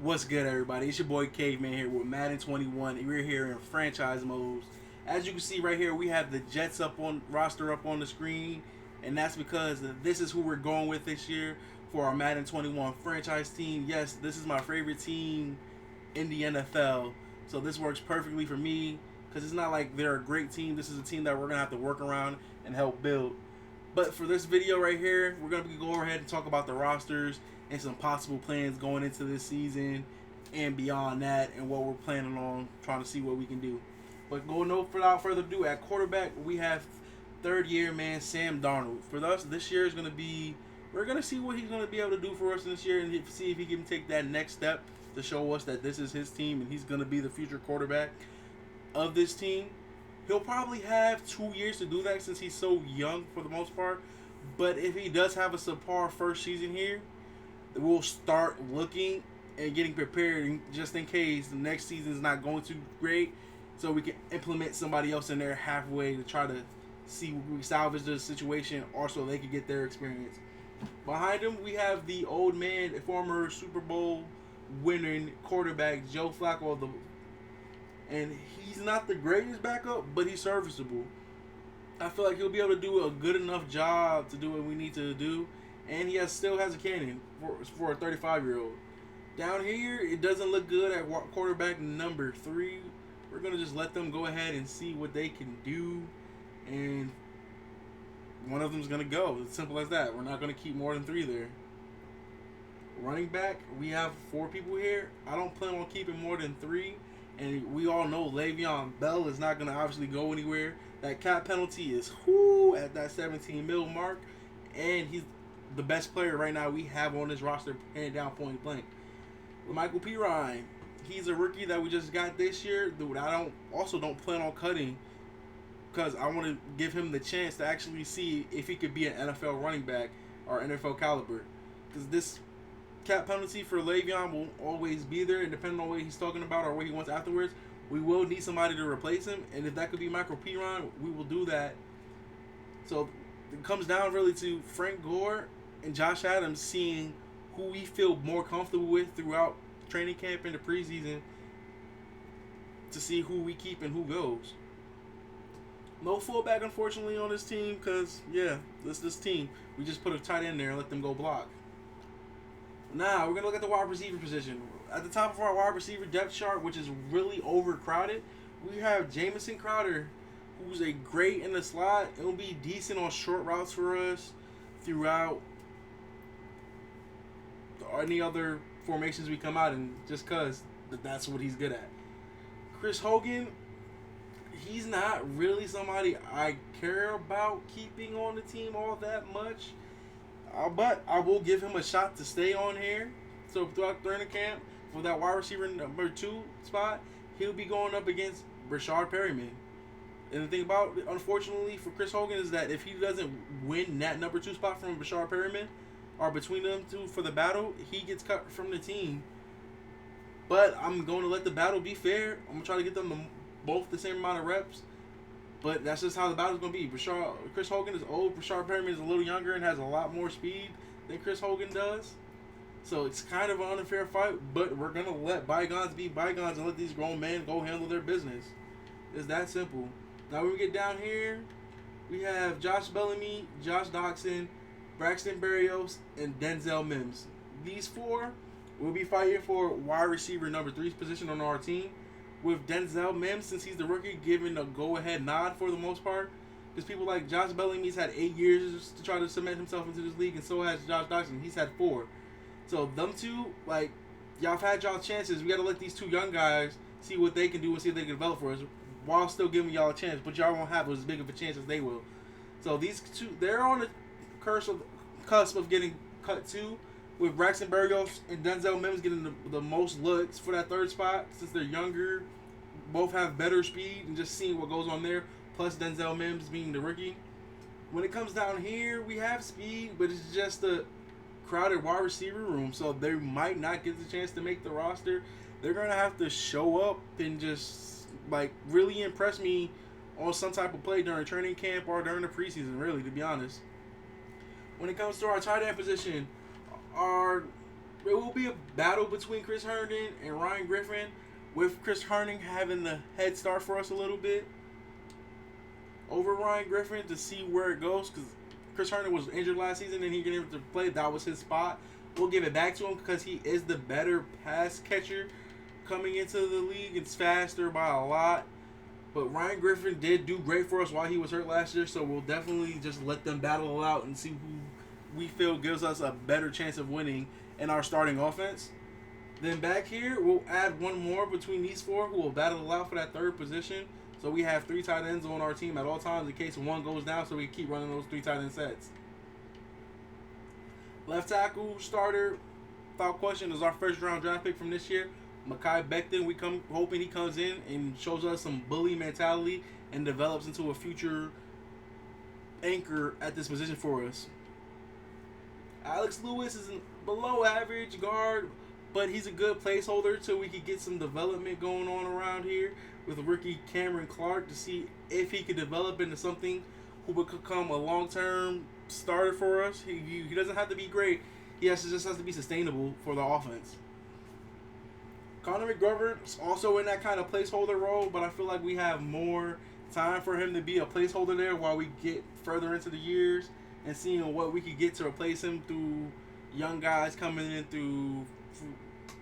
What's good, everybody? It's your boy Caveman here with Madden 21. We're here in franchise modes. As you can see right here, we have the Jets roster up on the screen, and that's because this is who we're going with this year for our Madden 21 franchise team. Yes, this is my favorite team in the NFL, so this works perfectly for me because it's not like they're a great team. This is a team that we're gonna have to work around and help build. But for this video right here, we're going to go ahead and talk about the rosters and some possible plans going into this season and beyond that, and what we're planning on trying to see what we can do. But without further ado, at quarterback, we have third-year man Sam Darnold. For us, this year is going to be, we're going to see what he's going to be able to do for us this year and see if he can take that next step to show us that this is his team and he's going to be the future quarterback of this team. He'll probably have 2 years to do that since he's so young for the most part. But if he does have a subpar first season here, we'll start looking and getting prepared just in case the next season is not going too great, so we can implement somebody else in there halfway to try to see if we salvage the situation or so they can get their experience. Behind him, we have the old man, former Super Bowl winning quarterback Joe Flacco, and he's not the greatest backup, but he's serviceable. I feel like he'll be able to do a good enough job to do what we need to do, and he still has a cannon for a 35-year-old. Down here, it doesn't look good at quarterback number 3. We're going to just let them go ahead and see what they can do, and one of them's going to go. It's simple as that. We're not going to keep more than 3 there. Running back, we have 4 people here. I don't plan on keeping more than 3. And we all know Le'Veon Bell is not going to obviously go anywhere. That cap penalty is at that 17 mil mark. And he's the best player right now we have on this roster, hands down, point blank. Michael P. Ryan, he's a rookie that we just got this year. Dude, I don't plan on cutting because I want to give him the chance to actually see if he could be an NFL running back or NFL caliber. Because this cap penalty for Le'Veon will always be there, and depending on what he's talking about or what he wants afterwards, we will need somebody to replace him, and if that could be Michael Piron, we will do that. So it comes down really to Frank Gore and Josh Adams seeing who we feel more comfortable with throughout training camp and the preseason to see who we keep and who goes. No fullback, unfortunately, on this team because, yeah, this team. We just put a tight end there and let them go block. Now, we're going to look at the wide receiver position. At the top of our wide receiver depth chart, which is really overcrowded, we have Jamison Crowder, who's a great in the slot. It'll be decent on short routes for us throughout any other formations we come out in, just because that's what he's good at. Chris Hogan, he's not really somebody I care about keeping on the team all that much. But I will give him a shot to stay on here. So throughout training camp, for that wide receiver number 2 spot, he'll be going up against Brashard Perryman. And the thing about it, unfortunately, for Chris Hogan is that if he doesn't win that number 2 spot from Brashard Perryman, or between them two for the battle, he gets cut from the team. But I'm going to let the battle be fair. I'm going to try to get them both the same amount of reps. But that's just how the battle's going to be. Chris Hogan is old. Brashard Perryman is a little younger and has a lot more speed than Chris Hogan does. So it's kind of an unfair fight, but we're going to let bygones be bygones and let these grown men go handle their business. It's that simple. Now when we get down here, we have Josh Bellamy, Josh Doxson, Braxton Berrios, and Denzel Mims. These 4 will be fighting for wide receiver number 3's position on our team, with Denzel Mims, since he's the rookie, giving a go-ahead nod for the most part. Because people like Josh Bellamy's had 8 years to try to cement himself into this league, and so has Josh Doxson. He's had 4. So them two, like, y'all have had y'all chances. We got to let these 2 young guys see what they can do and see if they can develop for us, while still giving y'all a chance. But y'all won't have as big of a chance as they will. So these 2, they're on the cusp of getting cut too, with Braxton Berrios and Denzel Mims getting the most looks for that 3rd spot since they're younger, both have better speed, and just seeing what goes on there, plus Denzel Mims being the rookie. When it comes down here, we have speed, but it's just a crowded wide receiver room, so they might not get the chance to make the roster. They're going to have to show up and just, like, really impress me on some type of play during training camp or during the preseason, really, to be honest. When it comes to our tight end position, our it will be a battle between Chris Herndon and Ryan Griffin, with Chris Herndon having the head start for us a little bit over Ryan Griffin to see where it goes, because Chris Herndon was injured last season and he didn't have to play. That was his spot. We'll give it back to him because he is the better pass catcher coming into the league. It's faster by a lot. But Ryan Griffin did do great for us while he was hurt last year, so we'll definitely just let them battle it out and see who we feel gives us a better chance of winning in our starting offense. Then back here, we'll add one more between these four who will battle it out for that third position. So we have 3 tight ends on our team at all times in case one goes down, so we keep running those 3 tight end sets. Left tackle starter, without question, is our first round draft pick from this year, Mekhi Becton. We come hoping he comes in and shows us some bully mentality and develops into a future anchor at this position for us. Alex Lewis is a below average guard, but he's a good placeholder till we could get some development going on around here with rookie Cameron Clark to see if he could develop into something who would become a long-term starter for us. He doesn't have to be great. He just has to be sustainable for the offense. Connor McGovern's also in that kind of placeholder role, but I feel like we have more time for him to be a placeholder there while we get further into the years and seeing what we could get to replace him through young guys coming in through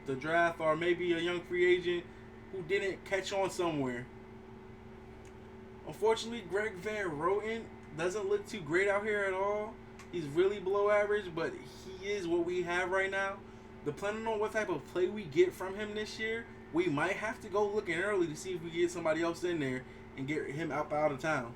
the draft or maybe a young free agent who didn't catch on somewhere. Unfortunately, Greg Van Roten doesn't look too great out here at all. He's really below average, but he is what we have right now. Depending on what type of play we get from him this year, we might have to go looking early to see if we get somebody else in there and get him out of town.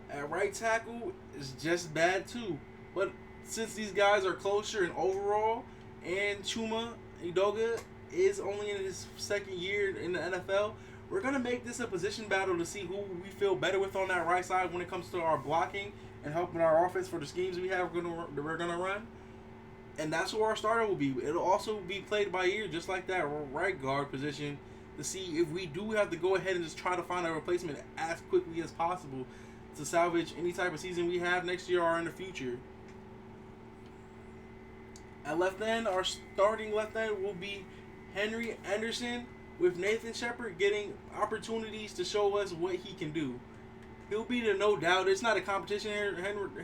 At right tackle, it's just bad too. But since these guys are closer in overall, and Chuma Edoga is only in his second year in the NFL, we're going to make this a position battle to see who we feel better with on that right side when it comes to our blocking and helping our offense for the schemes we have we're going to run. And that's who our starter will be. It'll also be played by ear, just like that right guard position, to see if we do have to go ahead and just try to find a replacement as quickly as possible to salvage any type of season we have next year or in the future. At left end, our starting left end will be Henry Anderson, with Nathan Shepard getting opportunities to show us what he can do. He'll be the no doubt. It's not a competition here.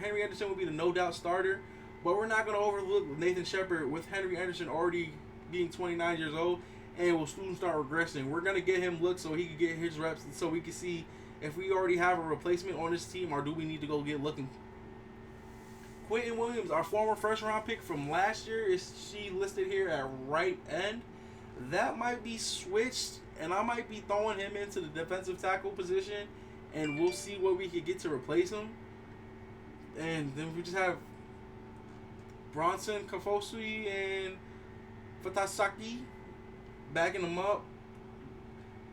Henry Anderson will be the no doubt starter, but we're not going to overlook Nathan Shepard with Henry Anderson already being 29 years old and will soon start regressing. We're going to get him looks so he can get his reps so we can see if we already have a replacement on this team or do we need to go get looking. Quentin Williams, our former first round pick from last year, is she listed here at right end. That might be switched, and I might be throwing him into the defensive tackle position, and we'll see what we could get to replace him. And then we just have Bronson Kafosui and Fatasaki backing them up.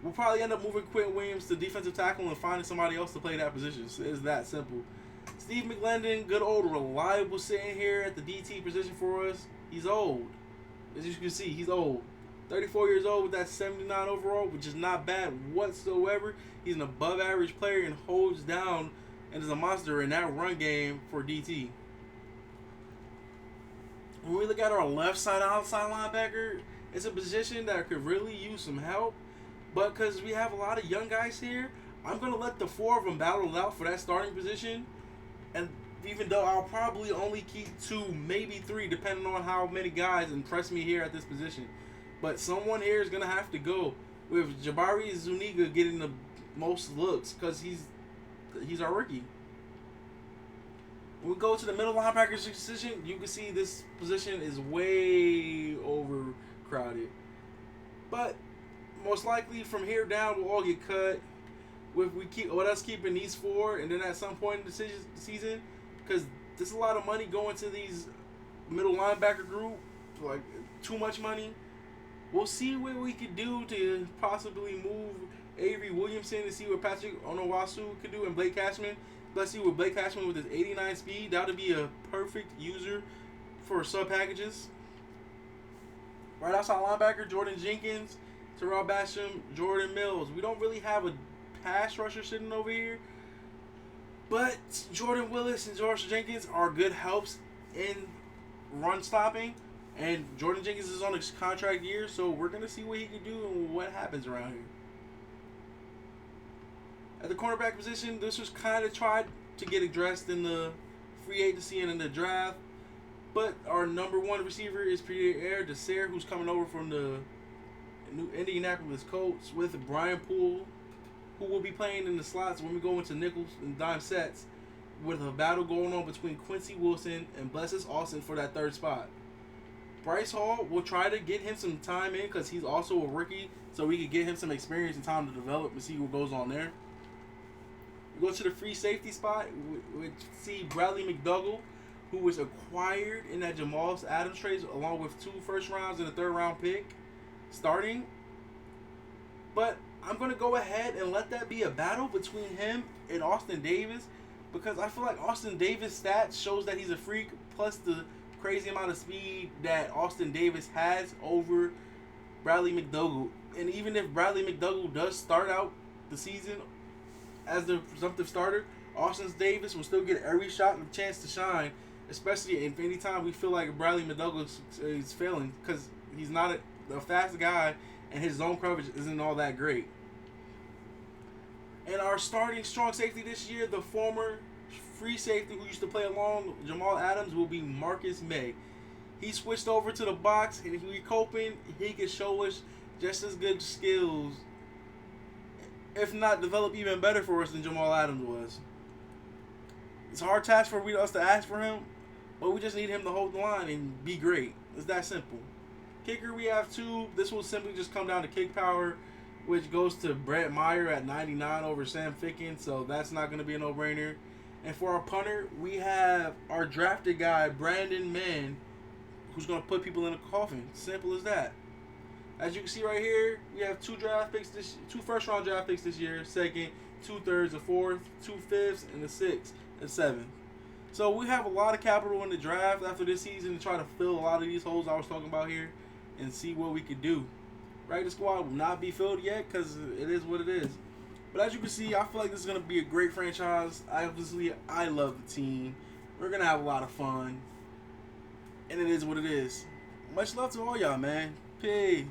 We'll probably end up moving Quentin Williams to defensive tackle and finding somebody else to play that position. So it's that simple. Steve McLendon, good old reliable sitting here at the DT position for us. He's old. As you can see, he's old. 34 years old with that 79 overall, which is not bad whatsoever. He's an above average player and holds down and is a monster in that run game for DT. When we look at our left side outside linebacker, it's a position that could really use some help. But because we have a lot of young guys here, I'm going to let the 4 of them battle it out for that starting position. And even though I'll probably only keep 2, maybe 3, depending on how many guys impress me here at this position. But someone here is going to have to go with Jabari Zuniga getting the most looks because he's our rookie. When we go to the middle linebacker position, you can see this position is way overcrowded. But most likely from here down, we'll all get cut. With us keeping these 4, and then at some point in the season, because there's a lot of money going to these middle linebacker group, like too much money. We'll see what we could do to possibly move Avery Williamson to see what Patrick Onowasu could do and Blake Cashman. Let's see what Blake Cashman with his 89 speed. That would be a perfect user for sub packages. Right outside linebacker, Jordan Jenkins, Terrell Basham, Jordan Mills. We don't really have a pass rusher sitting over here, but Jordan Willis and George Jenkins are good helps in run stopping. And Jordan Jenkins is on a contract year, so we're going to see what he can do and what happens around here. At the cornerback position, this was kind of tried to get addressed in the free agency and in the draft. But our number one receiver is Pierre Desir, who's coming over from the New Indianapolis Colts with Brian Poole, who will be playing in the slots when we go into nickels and dime sets, with a battle going on between Quincy Wilson and Blessis Austin for that third spot. Bryce Hall will try to get him some time in because he's also a rookie, so we could get him some experience and time to develop and see what goes on there. We go to the free safety spot. We see Bradley McDougall, who was acquired in that Jamal Adams trade, along with 2 first rounds and a 3rd round pick, starting. But I'm going to go ahead and let that be a battle between him and Austin Davis, because I feel like Austin Davis' stats shows that he's a freak, plus the crazy amount of speed that Austin Davis has over Bradley McDougall. And even if Bradley McDougall does start out the season as the presumptive starter, Austin Davis will still get every shot and chance to shine, especially if any time we feel like Bradley McDougall is failing, because he's not a fast guy and his zone coverage isn't all that great. And our starting strong safety this year, the former free safety who used to play along Jamal Adams, will be Marcus May. He switched over to the box, and we're hoping he can show us just as good skills, if not develop even better for us than Jamal Adams was. It's a hard task for us to ask for him, but we just need him to hold the line and be great. It's that simple. Kicker, we have 2. This will simply just come down to kick power, which goes to Brett Meyer at 99 over Sam Ficken, so that's not going to be a no-brainer. And for our punter, we have our drafted guy, Brandon Mann, who's going to put people in a coffin. Simple as that. As you can see right here, we have 2 first-round draft picks this year, second, 2/3, a fourth, 2/5, and a 6th, and 7th. So we have a lot of capital in the draft after this season to try to fill a lot of these holes I was talking about here and see what we could do. Right, the squad will not be filled yet because it is what it is. But as you can see, I feel like this is going to be a great franchise. Obviously, I love the team. We're going to have a lot of fun. And it is what it is. Much love to all y'all, man. Peace.